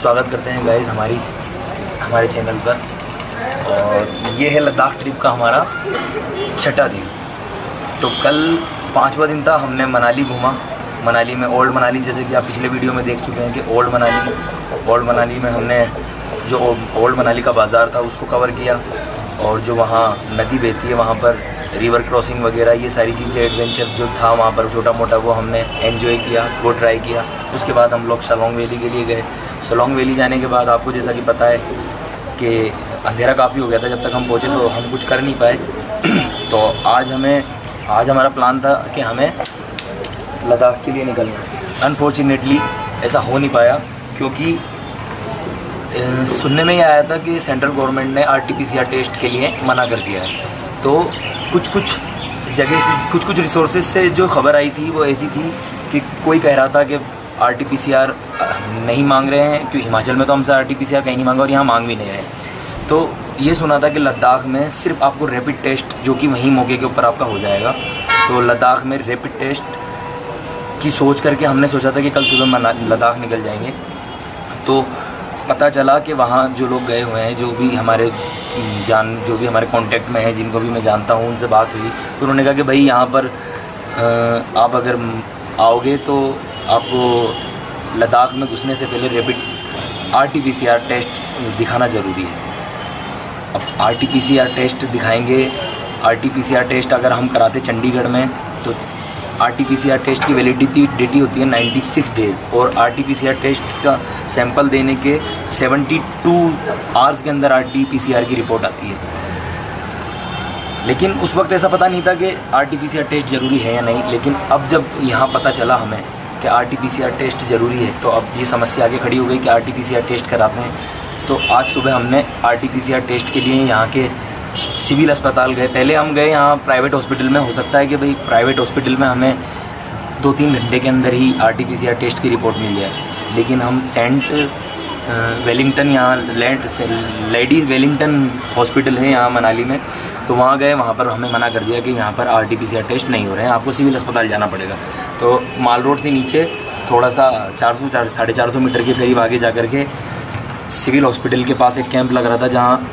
स्वागत करते हैं गाइस हमारे चैनल पर। और ये है लद्दाख ट्रिप का हमारा छठा दिन। तो कल 5वां दिन था, हमने मनाली घूमा। मनाली में ओल्ड मनाली, जैसे कि आप पिछले वीडियो में देख चुके हैं कि ओल्ड मनाली में हमने जो ओल्ड मनाली का बाज़ार था उसको कवर किया, और जो वहाँ नदी बहती है वहाँ पर रिवर क्रॉसिंग वगैरह ये सारी चीज़ें, एडवेंचर जो था वहाँ पर छोटा मोटा वो हमने एंजॉय किया, वो ट्राई किया। उसके बाद हम लोग सलोंग वैली के लिए गए। सलोंग वैली जाने के बाद आपको जैसा कि पता है कि अंधेरा काफ़ी हो गया था जब तक हम पहुँचे, तो हम कुछ कर नहीं पाए। तो आज हमारा प्लान था कि हमें लद्दाख के लिए निकलना है। अनफॉर्चुनेटली ऐसा हो नहीं पाया, क्योंकि सुनने में ही आया था कि सेंट्रल गवर्नमेंट ने RT-PCR टेस्ट के लिए मना कर दिया है। तो कुछ जगह से कुछ रिसोर्सेज से जो खबर आई थी वो ऐसी थी कि कोई कह रहा था कि RT-PCR नहीं मांग रहे हैं, क्योंकि हिमाचल में तो हमसे RT-PCR कहीं नहीं मांगा और यहाँ मांग भी नहीं रहे। तो ये सुना था कि लद्दाख में सिर्फ आपको रैपिड टेस्ट, जो कि वहीं मौके के ऊपर आपका हो जाएगा। तो लद्दाख में रैपिड टेस्ट की सोच करके हमने सोचा था कि कल सुबह लद्दाख निकल जाएंगे। तो पता चला कि वहाँ जो लोग गए हुए हैं, जो भी हमारे कांटेक्ट में है, जिनको भी मैं जानता हूँ, उनसे बात हुई तो उन्होंने कहा कि भाई यहाँ पर आप अगर आओगे तो आपको लद्दाख में घुसने से पहले रैपिड RT-PCR टेस्ट दिखाना ज़रूरी है। अब RT-PCR टेस्ट दिखाएंगे। RT-PCR टेस्ट अगर हम कराते चंडीगढ़ में तो RT-PCR टेस्ट की वैलिडिटी होती है 96 डेज़, और RT-PCR टेस्ट का सैंपल देने के 72 आवर्स के अंदर RT-PCR की रिपोर्ट आती है। लेकिन उस वक्त ऐसा पता नहीं था कि RT-PCR टेस्ट ज़रूरी है या नहीं। लेकिन अब जब यहाँ पता चला हमें कि RT-PCR टेस्ट ज़रूरी है, तो अब ये समस्या आगे खड़ी हो गई कि RT-PCR टेस्ट कराते हैं। तो आज सुबह हमने RT-PCR टेस्ट के लिए यहाँ के सिविल अस्पताल गए। पहले हम गए यहाँ प्राइवेट हॉस्पिटल में। हो सकता है कि भाई प्राइवेट हॉस्पिटल में हमें 2-3 घंटे के अंदर ही RT-PCR टेस्ट की रिपोर्ट मिल जाए, लेकिन हम सेंट वेलिंगटन, यहाँ लेडीज़ वेलिंगटन हॉस्पिटल है यहाँ मनाली में, तो वहाँ गए। वहाँ पर हमें मना कर दिया कि यहाँ पर RT-PCR टेस्ट नहीं हो रहे हैं, आपको सिविल अस्पताल जाना पड़ेगा। तो माल रोड से नीचे थोड़ा सा 400-450 मीटर के करीब आगे जा कर के सिविल हॉस्पिटल के पास एक कैंप लग रहा था, जहाँ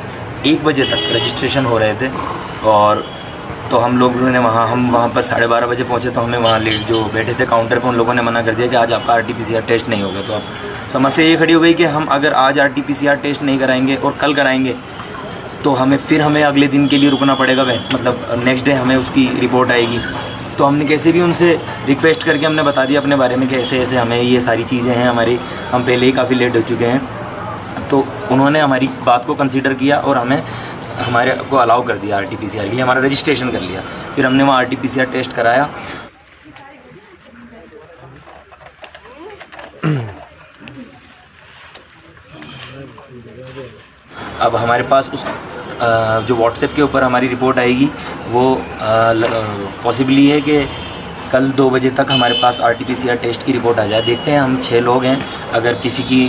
1 बजे तक रजिस्ट्रेशन हो रहे थे। और तो हम लोगों ने वहाँ पर 12:30 बजे पहुँचे। तो हमें वहाँ जो बैठे थे काउंटर पर, उन लोगों ने मना कर दिया कि आज आपका RT-PCR टेस्ट नहीं होगा। तो अब समस्या ये खड़ी हो गई कि हम अगर आज RT-PCR टेस्ट नहीं कराएंगे और कल कराएंगे तो हमें अगले दिन के लिए रुकना पड़ेगा। मतलब नेक्स्ट डे हमें उसकी रिपोर्ट आएगी। तो हमने कैसे भी उनसे रिक्वेस्ट करके हमने बता दिया अपने बारे में कि ऐसे हमें ये सारी चीज़ें हैं हम पहले ही काफ़ी लेट हो चुके हैं। तो उन्होंने हमारी बात को कंसीडर किया और हमारे को अलाउ कर दिया RT-PCR के लिए, हमारा रजिस्ट्रेशन कर लिया। फिर हमने वहाँ RT-PCR टेस्ट कराया। अब हमारे पास उस जो व्हाट्सएप के ऊपर हमारी रिपोर्ट आएगी, वो पॉसिबली है कि कल 2 बजे तक हमारे पास RT-PCR टेस्ट की रिपोर्ट आ जाए। देखते हैं, हम 6 लोग हैं, अगर किसी की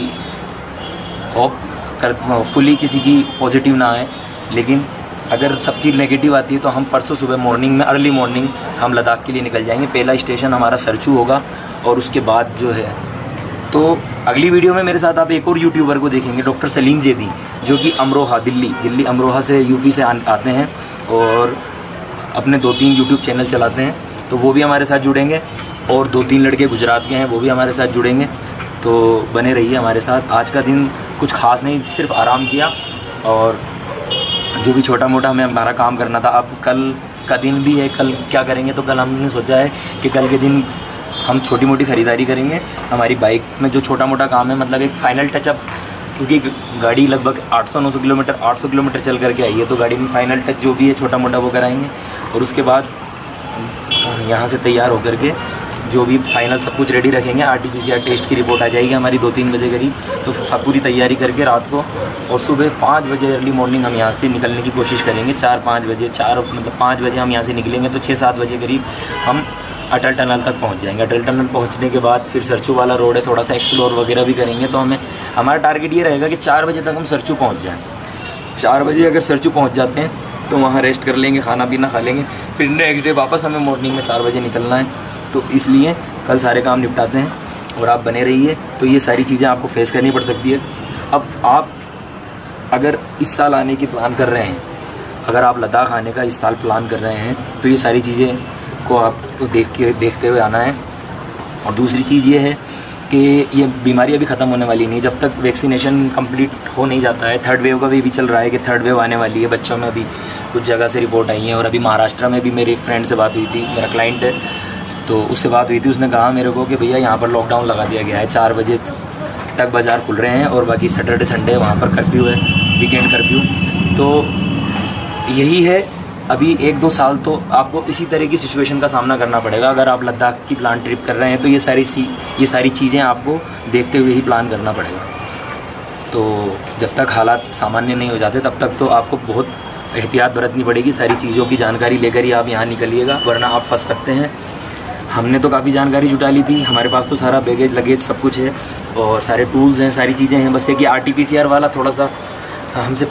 होपफुली किसी की पॉजिटिव ना आए, लेकिन अगर सबकी नेगेटिव आती है तो हम परसों सुबह मॉर्निंग में, अर्ली मॉर्निंग हम लद्दाख के लिए निकल जाएंगे। पहला स्टेशन हमारा सरचू होगा, और उसके बाद जो है तो अगली वीडियो में मेरे साथ आप एक और यूट्यूबर को देखेंगे, डॉक्टर सलीम जैदी, जो कि अमरोहा दिल्ली अमरोहा से यूपी से आते हैं और अपने 2-3 यूट्यूब चैनल चलाते हैं। तो वो भी हमारे साथ जुड़ेंगे, और 2-3 लड़के गुजरात के हैं, वो भी हमारे साथ जुड़ेंगे। तो बने रहिए हमारे साथ। आज का दिन कुछ ख़ास नहीं, सिर्फ आराम किया, और जो भी छोटा मोटा हमें हमारा काम करना था। अब कल का दिन भी है, कल क्या करेंगे, तो कल हमने सोचा है कि कल के दिन हम छोटी मोटी ख़रीदारी करेंगे। हमारी बाइक में जो छोटा मोटा काम है, मतलब एक फ़ाइनल टचअप, क्योंकि गाड़ी लगभग 800 किलोमीटर चल करके आई है, तो गाड़ी में फ़ाइनल टच जो भी है छोटा मोटा वो कराएंगे। और उसके बाद यहाँ से तैयार होकर के जो भी फाइनल सब कुछ रेडी रखेंगे। RT-PCR टेस्ट की रिपोर्ट आ जाएगी हमारी 2-3 बजे करीब, तो पूरी तैयारी करके रात को, और सुबह 5 बजे अर्ली मॉर्निंग हम यहाँ से निकलने की कोशिश करेंगे। 5 बजे हम यहाँ से निकलेंगे तो 6-7 बजे करीब हम अटल टनल तक पहुँच जाएंगे। अटल टनल पहुँचने के बाद फिर सरचू वाला रोड है, थोड़ा सा एक्सप्लोर वगैरह भी करेंगे। तो हमारा टारगेट ये रहेगा कि 4 बजे तक हम सरचू पहुँच जाएँ। 4 बजे अगर सरचू पहुँच जाते हैं तो वहाँ रेस्ट कर लेंगे, खाना पीना खा लेंगे, फिर नेक्स्ट डे वापस हमें मॉर्निंग में 4 बजे निकलना है। तो इसलिए कल सारे काम निपटाते हैं। और आप बने रहिए। तो ये सारी चीज़ें आपको फेस करनी पड़ सकती है। अब आप अगर इस साल आने की प्लान कर रहे हैं, अगर आप लद्दाख आने का इस साल प्लान कर रहे हैं, तो ये सारी चीज़ें को आपको देखते हुए आना है। और दूसरी चीज़ ये है कि ये बीमारी अभी ख़त्म होने वाली नहीं है जब तक वैक्सीनेशन कंप्लीट हो नहीं जाता है। थर्ड वेव का भी चल रहा है कि थर्ड वेव आने वाली है। बच्चों में अभी कुछ जगह से रिपोर्ट आई है। और अभी महाराष्ट्र में भी मेरी एक फ्रेंड से बात हुई थी, मेरा क्लाइंट है, तो उससे बात हुई थी। उसने कहा मेरे को कि भैया यहाँ पर लॉकडाउन लगा दिया गया है, 4 बजे तक बाज़ार खुल रहे हैं और बाकी सैटरडे संडे वहाँ पर कर्फ्यू है, वीकेंड कर्फ्यू। तो यही है, अभी 1-2 साल तो आपको इसी तरह की सिचुएशन का सामना करना पड़ेगा। अगर आप लद्दाख की प्लान ट्रिप कर रहे हैं तो ये सारी चीज़ें आपको देखते हुए ही प्लान करना पड़ेगा। तो जब तक हालात सामान्य नहीं हो जाते तब तक तो आपको बहुत एहतियात बरतनी पड़ेगी। सारी चीज़ों की जानकारी लेकर ही आप यहाँ निकलिएगा, वरना आप फंस सकते हैं। हमने तो काफ़ी जानकारी जुटा ली थी, हमारे पास तो सारा बैगेज लगेज सब कुछ है और सारे टूल्स हैं, सारी चीज़ें हैं। बस ये कि RT-PCR वाला थोड़ा सा हमसे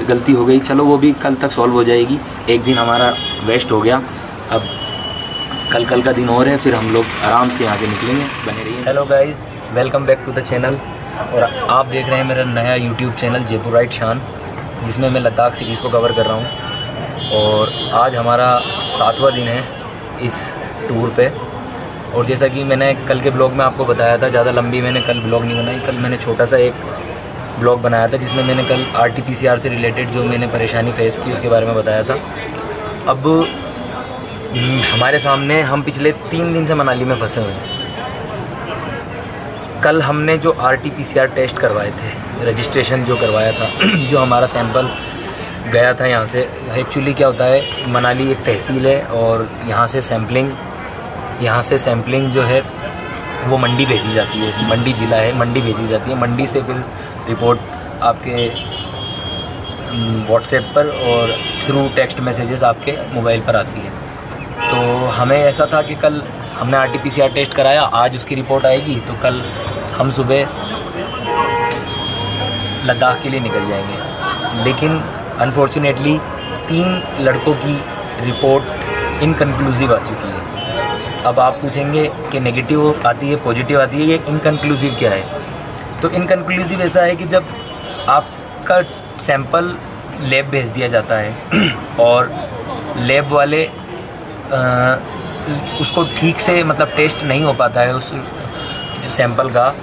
गलती हो गई। चलो वो भी कल तक सॉल्व हो जाएगी। एक दिन हमारा वेस्ट हो गया, अब कल का दिन और है, फिर हम लोग आराम से यहाँ से निकलेंगे। बने रहिए। Hello guys, welcome back to the channel. और आप देख रहे हैं मेरा नया यूट्यूब चैनल जयपुराइट शान, जिसमें मैं लद्दाख सीरीज़ को कवर कर रहा हूँ। और आज हमारा 7वां दिन है इस टूर पे। और जैसा कि मैंने कल के ब्लॉग में आपको बताया था, ज़्यादा लंबी मैंने कल ब्लॉग नहीं बनाई। कल मैंने छोटा सा एक ब्लॉग बनाया था जिसमें मैंने कल RT-PCR से रिलेटेड जो मैंने परेशानी फेस की उसके बारे में बताया था। अब हमारे सामने, हम पिछले 3 दिन से मनाली में फंसे हुए हैं। कल हमने जो RT-PCR टेस्ट करवाए थे, रजिस्ट्रेशन जो करवाया था, जो हमारा सैंपल गया था यहाँ से। एक्चुअली क्या होता है, मनाली एक तहसील है और यहाँ से सैम्पलिंग जो है वो मंडी भेजी जाती है। मंडी ज़िला है, मंडी भेजी जाती है। मंडी से फिर रिपोर्ट आपके व्हाट्सएप पर और थ्रू टेक्स्ट मैसेजेस आपके मोबाइल पर आती है। तो हमें ऐसा था कि कल हमने RT-PCR टेस्ट कराया, आज उसकी रिपोर्ट आएगी तो कल हम सुबह लद्दाख के लिए निकल जाएंगे। लेकिन अनफॉर्चुनेटली 3 लड़कों की रिपोर्ट इनकन्क्लूसिव आ चुकी है। अब आप पूछेंगे कि नेगेटिव आती है, पॉजिटिव आती है, ये इनकन्क्लूसिव क्या है? तो इनकन्क्लूसिव ऐसा है कि जब आपका सैंपल लैब भेज दिया जाता है और लैब वाले उसको ठीक से मतलब टेस्ट नहीं हो पाता है उस सैंपल का,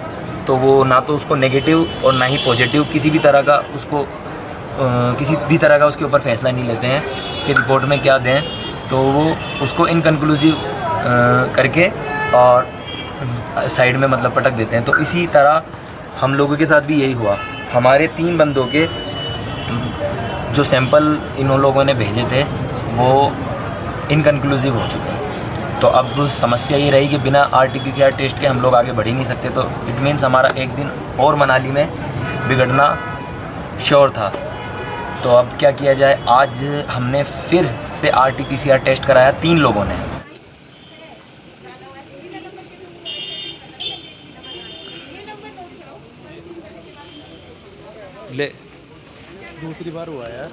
तो वो ना तो उसको नेगेटिव और ना ही पॉजिटिव किसी भी तरह का उसके ऊपर फैसला नहीं लेते हैं कि रिपोर्ट में क्या दें। तो वो उसको इनकन्क्लूसिव करके और साइड में मतलब पटक देते हैं। तो इसी तरह हम लोगों के साथ भी यही हुआ। हमारे 3 बंदों के जो सैंपल इन लोगों ने भेजे थे वो इनकन्क्लूसिव हो चुके हैं। तो अब समस्या ये रही कि बिना RT-PCR टेस्ट के हम लोग आगे बढ़ ही नहीं सकते। तो इट मीन्स हमारा एक दिन और मनाली में बिगड़ना श्योर था। तो अब क्या किया जाए, आज हमने फिर से RT-PCR टेस्ट कराया 3 लोगों ने। ले दूसरी बार हुआ यार।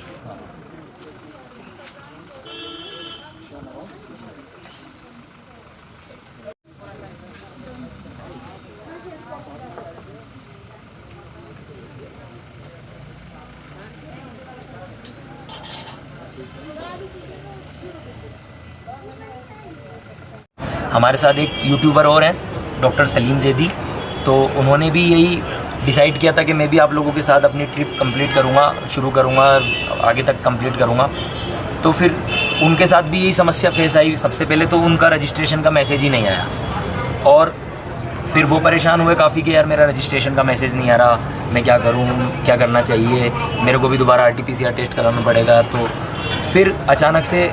हमारे साथ एक यूट्यूबर और हैं, डॉक्टर सलीम जैदी। तो उन्होंने भी यही डिसाइड किया था कि मैं भी आप लोगों के साथ अपनी ट्रिप कंप्लीट करूँगा, शुरू करूँगा, आगे तक कंप्लीट करूँगा। तो फिर उनके साथ भी यही समस्या फेस आई। सबसे पहले तो उनका रजिस्ट्रेशन का मैसेज ही नहीं आया और फिर वो परेशान हुए काफ़ी कि यार मेरा रजिस्ट्रेशन का मैसेज नहीं आ रहा, मैं क्या करूँ, क्या करना चाहिए, मेरे को भी दोबारा RT-PCR टेस्ट कराना पड़ेगा। तो फिर अचानक से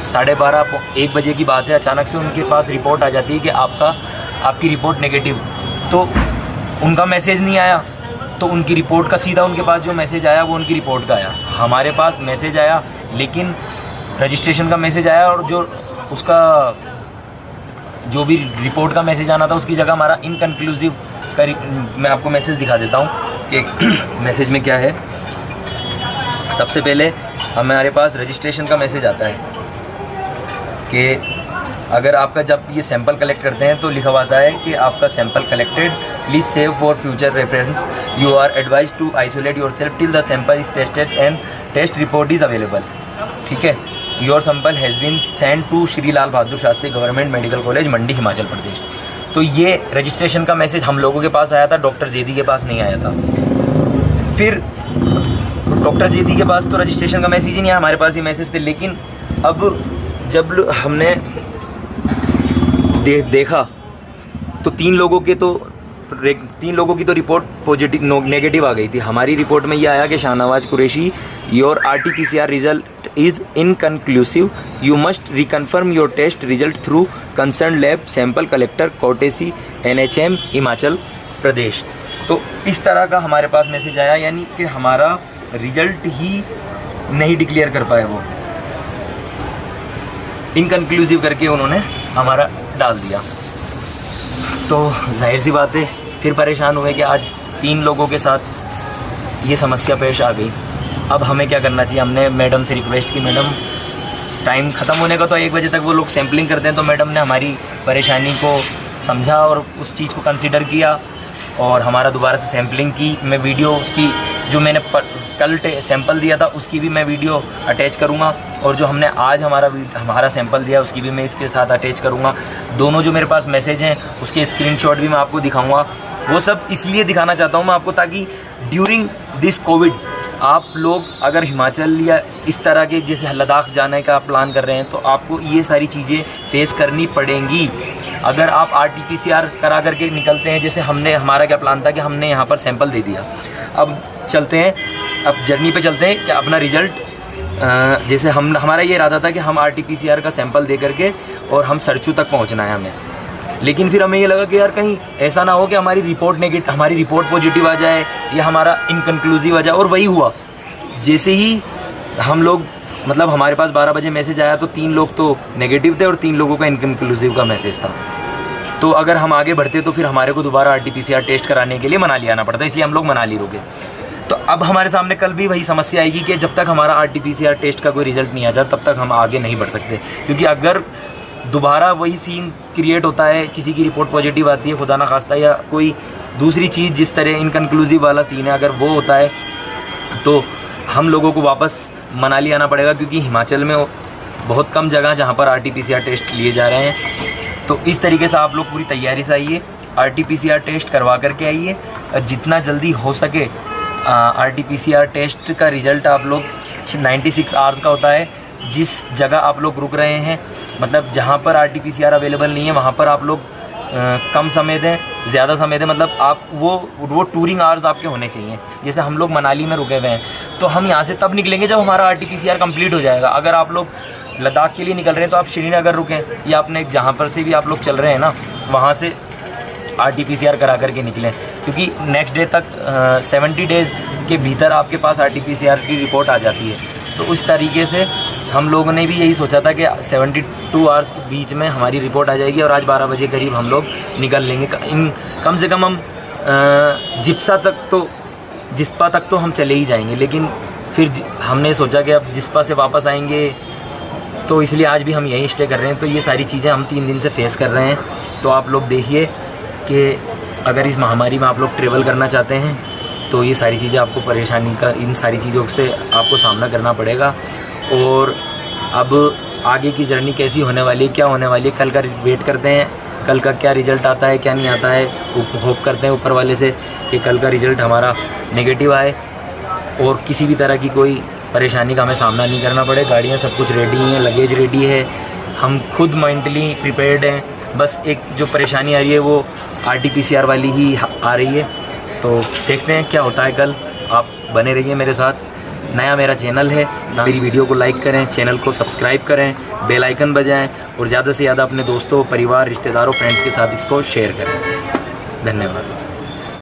12:30-1 बजे की बात है, अचानक से उनके पास रिपोर्ट आ जाती है कि आपकी रिपोर्ट नेगेटिव। तो उनका मैसेज नहीं आया, तो उनकी रिपोर्ट का सीधा उनके पास जो मैसेज आया वो उनकी रिपोर्ट का आया। हमारे पास मैसेज आया लेकिन रजिस्ट्रेशन का मैसेज आया और जो भी रिपोर्ट का मैसेज आना था उसकी जगह हमारा इनकन्क्लूसिव मैं आपको मैसेज दिखा देता हूँ कि मैसेज में क्या है। सबसे पहले हमारे पास रजिस्ट्रेशन का मैसेज आता है कि अगर आपका जब ये सैंपल कलेक्ट करते हैं तो लिखा हुआ आता है कि आपका sample collected, please save for future reference, you are advise to isolate yourself till the sample is tested and test report is available. ठीक है, your sample has been send to Shri Lal Bahadur Shastri Government Medical College Mandi Himachal Pradesh. तो ये registration का message हम लोगों के पास आया था, डॉक्टर जेदी के पास नहीं आया था। फिर डॉक्टर जेदी के पास तो रजिस्ट्रेशन का मैसेज ही नहीं आया, हमारे पास ही मैसेज थे। लेकिन अब जब हमने देखा तो तीन लोगों की तो रिपोर्ट पॉजिटिव नेगेटिव आ गई थी। हमारी रिपोर्ट में ये आया कि Shahnawaz Qureshi, your RT-PCR result is inconclusive, you must reconfirm your test result through concern lab sample collector courtesy NHM Himachal Pradesh. तो इस तरह का हमारे पास मैसेज आया, यानी कि हमारा रिजल्ट ही नहीं डिक्लेयर कर पाए, वो इनकन्क्लूसिव करके उन्होंने हमारा डाल दिया। तो जाहिर सी बात है फिर परेशान हुए कि आज 3 लोगों के साथ ये समस्या पेश आ गई। अब हमें क्या करना चाहिए? हमने मैडम से रिक्वेस्ट की, मैडम टाइम ख़त्म होने का तो 1 बजे तक वो लोग सैम्पलिंग करते हैं। तो मैडम ने हमारी परेशानी को समझा और उस चीज़ को कंसिडर किया और हमारा दोबारा से सैम्पलिंग की। मैं वीडियो उसकी जो मैंने कल सैंपल दिया था उसकी भी मैं वीडियो अटैच करूँगा, और जो हमने आज हमारा सैंपल दिया उसकी भी मैं इसके साथ अटैच करूँगा। दोनों जो मेरे पास मैसेज हैं उसके स्क्रीनशॉट भी मैं आपको दिखाऊँगा। वो सब इसलिए दिखाना चाहता हूँ मैं आपको, ताकि ड्यूरिंग दिस कोविड आप लोग अगर हिमाचल या इस तरह के जैसे लद्दाख जाने का प्लान कर रहे हैं तो आपको ये सारी चीज़ें फेस करनी पड़ेंगी। अगर आप RT-PCR करा करके निकलते हैं, जैसे हमारा क्या प्लान था कि हमने यहाँ पर सैंपल दे दिया, अब चलते हैं, अब जर्नी पे चलते हैं कि अपना रिज़ल्ट जैसे हमारा ये इरादा था कि हम RT-PCR का सैंपल दे करके और हम सरचू तक पहुँचना है हमें। लेकिन फिर हमें ये लगा कि यार कहीं ऐसा ना हो कि हमारी रिपोर्ट पॉजिटिव आ जाए या हमारा इनकन्क्लूसिव आ जाए। और वही हुआ, जैसे ही हम लोग मतलब हमारे पास 12 बजे मैसेज आया तो 3 लोग तो नेगेटिव थे और 3 लोगों का इनकन्क्लूसिव का मैसेज था। तो अगर हम आगे बढ़ते तो फिर हमारे को दोबारा RT-PCR टेस्ट कराने के लिए मनाली आना पड़ता, इसलिए हम लोग मनाली रुके। तो अब हमारे सामने कल भी वही समस्या आएगी कि जब तक हमारा RT-PCR टेस्ट का कोई रिज़ल्ट नहीं आ जाता तब तक हम आगे नहीं बढ़ सकते। क्योंकि अगर दोबारा वही सीन क्रिएट होता है, किसी की रिपोर्ट पॉजिटिव आती है खुदा ना खास्ता, या कोई दूसरी चीज़ जिस तरह इनकन्क्लूसिव वाला सीन है, अगर वो होता है तो हम लोगों को वापस मनाली आना पड़ेगा। क्योंकि हिमाचल में बहुत कम जगह जहाँ पर RT-PCR टेस्ट लिए जा रहे हैं। तो इस तरीके से आप लोग पूरी तैयारी से आइए, RT-PCR टेस्ट करवा करके आइए, और जितना जल्दी हो सके RT-PCR टेस्ट का रिज़ल्ट आप लोग 96 आवर्स का होता है। जिस जगह आप लोग रुक रहे हैं, मतलब जहाँ पर RT-PCR अवेलेबल नहीं है वहाँ पर आप लोग कम समय दें, ज़्यादा समय दें, मतलब आप वो टूरिंग आवर्स आपके होने चाहिए। जैसे हम लोग मनाली में रुके हुए हैं तो हम यहाँ से तब निकलेंगे जब हमारा RT-PCR कंप्लीट हो जाएगा। अगर आप लोग लद्दाख के लिए निकल रहे हैं तो आप श्रीनगर रुकें, या अपने जहाँ पर से भी आप लोग चल रहे हैं ना वहाँ से RT-PCR करा करके निकलें। क्योंकि नेक्स्ट डे तक 70 डेज़ के भीतर आपके पास RT-PCR की रिपोर्ट आ जाती है। तो उस तरीके से हम लोगों ने भी यही सोचा था कि 72 आवर्स के बीच में हमारी रिपोर्ट आ जाएगी और आज 12 बजे करीब हम लोग निकल लेंगे। कम से कम हम जिस्पा तक तो हम चले ही जाएंगे। लेकिन फिर हमने सोचा कि अब जिस्पा से वापस आएंगे, तो इसलिए आज भी हम यहीं स्टे कर रहे हैं। तो ये सारी चीज़ें हम 3 दिन से फेस कर रहे हैं। तो आप लोग देखिए कि अगर इस महामारी में आप लोग ट्रेवल करना चाहते हैं तो ये सारी चीज़ें आपको परेशानी का, इन सारी चीज़ों से आपको सामना करना पड़ेगा। और अब आगे की जर्नी कैसी होने वाली है, क्या होने वाली है, कल का वेट करते हैं, कल का क्या रिज़ल्ट आता है क्या नहीं आता है। होप करते हैं ऊपर वाले से कि कल का रिज़ल्ट हमारा नेगेटिव आए और किसी भी तरह की कोई परेशानी का हमें सामना नहीं करना पड़े। गाड़ियाँ सब कुछ रेडी हैं, लगेज रेडी है, हम खुद मेंटली प्रिपेयर्ड हैं। बस एक जो परेशानी आ रही है वो RT-PCR वाली ही आ रही है। तो देखते हैं क्या होता है कल। आप बने रहिए मेरे साथ। नया मेरा चैनल है, मेरी वीडियो को लाइक करें, चैनल को सब्सक्राइब करें, बेल आइकन बजाएं और ज़्यादा से ज़्यादा अपने दोस्तों, परिवार, रिश्तेदारों, फ्रेंड्स के साथ इसको शेयर करें। धन्यवाद।